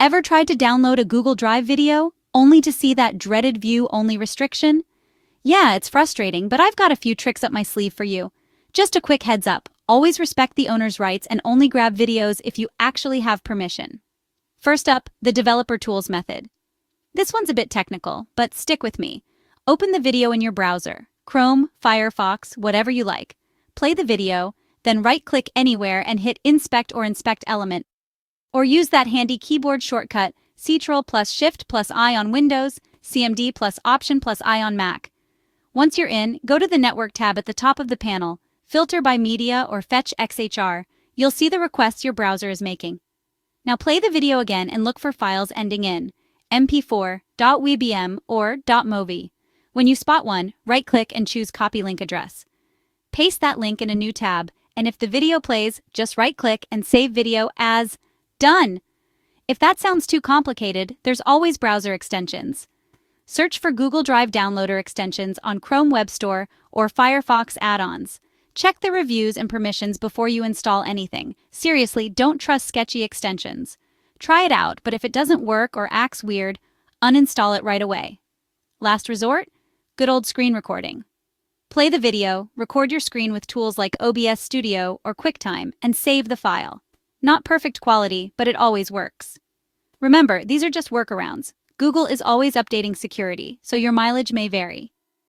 Ever tried to download a Google Drive video, only to see that dreaded view-only restriction? Yeah, it's frustrating, but I've got a few tricks up my sleeve for you. Just a quick heads up, always respect the owner's rights and only grab videos if you actually have permission. First up, the developer tools method. This one's a bit technical, but stick with me. Open the video in your browser, Chrome, Firefox, whatever you like. Play the video, then right-click anywhere and hit Inspect or Inspect Element. Or use that handy keyboard shortcut, Ctrl plus Shift plus I on Windows, CMD plus Option plus I on Mac. Once you're in, go to the Network tab at the top of the panel, filter by media or fetch XHR. You'll see the requests your browser is making. Now play the video again and look for files ending in MP4, .webm, or .movi. When you spot one, right-click and choose Copy Link Address. Paste that link in a new tab, and if the video plays, just right-click and save video as Done. If that sounds too complicated, there's always browser extensions. Search for Google Drive Downloader extensions on Chrome Web Store or Firefox add-ons. Check the reviews and permissions before you install anything. Seriously, don't trust sketchy extensions. Try it out, but if it doesn't work or acts weird, uninstall it right away. Last resort, good old screen recording. Play the video, record your screen with tools like OBS Studio or QuickTime, and save the file. Not perfect quality, but it always works. Remember, these are just workarounds. Google is always updating security, so your mileage may vary.